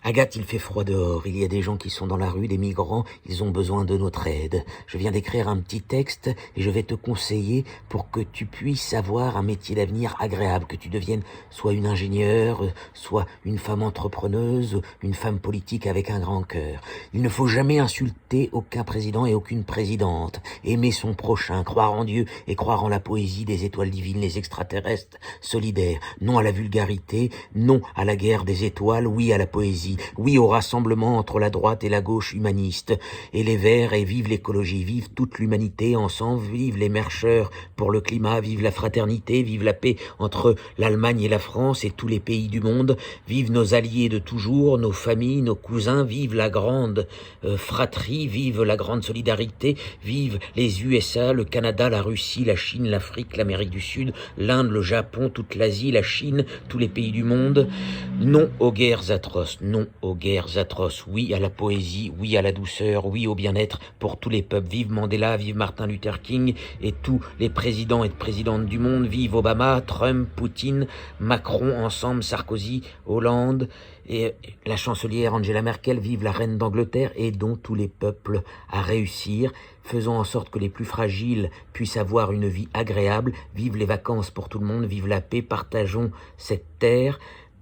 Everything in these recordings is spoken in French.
Agathe, il fait froid dehors, il y a des gens qui sont dans la rue, des migrants, ils ont besoin de notre aide. Je viens d'écrire un petit texte et je vais te conseiller pour que tu puisses avoir un métier d'avenir agréable, que tu deviennes soit une ingénieure, soit une femme entrepreneuse, une femme politique avec un grand cœur. Il ne faut jamais insulter aucun président et aucune présidente. Aimer son prochain, croire en Dieu et croire en la poésie des étoiles divines, les extraterrestres solidaires. Non à la vulgarité, non à la guerre des étoiles, oui à la poésie. Oui au rassemblement entre la droite et la gauche humaniste, et les Verts, et vive l'écologie, vive toute l'humanité ensemble, vive les marcheurs pour le climat, vive la fraternité, vive la paix entre l'Allemagne et la France et tous les pays du monde, vive nos alliés de toujours, nos familles, nos cousins, vive la grande fratrie, vive la grande solidarité, vive les USA, le Canada, la Russie, la Chine, l'Afrique, l'Amérique du Sud, l'Inde, le Japon, toute l'Asie, la Chine, tous les pays du monde. Non aux guerres atroces, non aux guerres atroces, oui à la poésie, oui à la douceur, oui au bien-être pour tous les peuples. Vive Mandela, vive Martin Luther King et tous les présidents et présidentes du monde. Vive Obama, Trump, Poutine, Macron, ensemble, Sarkozy, Hollande et la chancelière Angela Merkel. Vive la reine d'Angleterre. Aidons tous les peuples à réussir. Faisons en sorte que les plus fragiles puissent avoir une vie agréable. Vive les vacances pour tout le monde, vive la paix, partageons cette terre.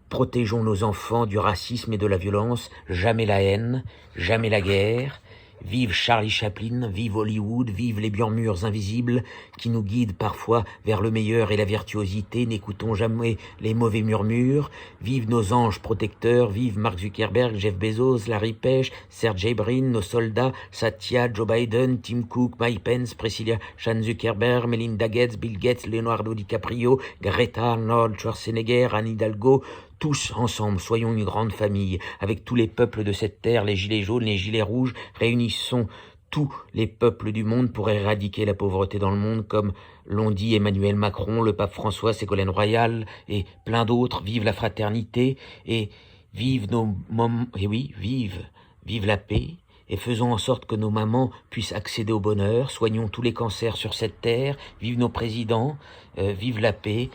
Protégeons nos enfants du racisme et de la violence, jamais la haine, jamais la guerre. Vive Charlie Chaplin, vive Hollywood, vive les murmures invisibles qui nous guident parfois vers le meilleur et la virtuosité. N'écoutons jamais les mauvais murmures. Vive nos anges protecteurs, vive Mark Zuckerberg, Jeff Bezos, Larry Page, Sergey Brin, nos soldats, Satya, Joe Biden, Tim Cook, Mike Pence, Priscilla Chan Zuckerberg, Melinda Gates, Bill Gates, Leonardo DiCaprio, Greta, Arnold Schwarzenegger, Anne Hidalgo. Tous ensemble, soyons une grande famille, avec tous les peuples de cette terre, les gilets jaunes, les gilets rouges, réunissons tous les peuples du monde pour éradiquer la pauvreté dans le monde, comme l'ont dit Emmanuel Macron, le pape François, Ségolène Royal et plein d'autres. Vive la fraternité et vive nos moments, et oui, vive la paix. Et faisons en sorte que nos mamans puissent accéder au bonheur, soignons tous les cancers sur cette terre, vive nos présidents, vive la paix.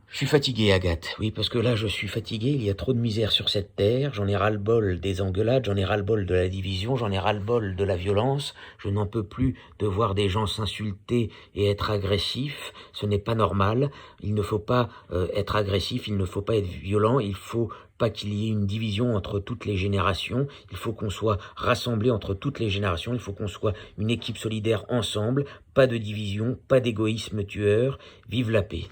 Je suis fatigué, Agathe. Oui, parce que là, je suis fatigué. Il y a trop de misère sur cette terre. J'en ai ras-le-bol des engueulades. J'en ai ras-le-bol de la division. J'en ai ras-le-bol de la violence. Je n'en peux plus de voir des gens s'insulter et être agressifs. Ce n'est pas normal. Il ne faut pas être agressif. Il ne faut pas être violent. Il faut pas qu'il y ait une division entre toutes les générations. Il faut qu'on soit rassemblés entre toutes les générations. Il faut qu'on soit une équipe solidaire ensemble. Pas de division, pas d'égoïsme tueur. Vive la paix.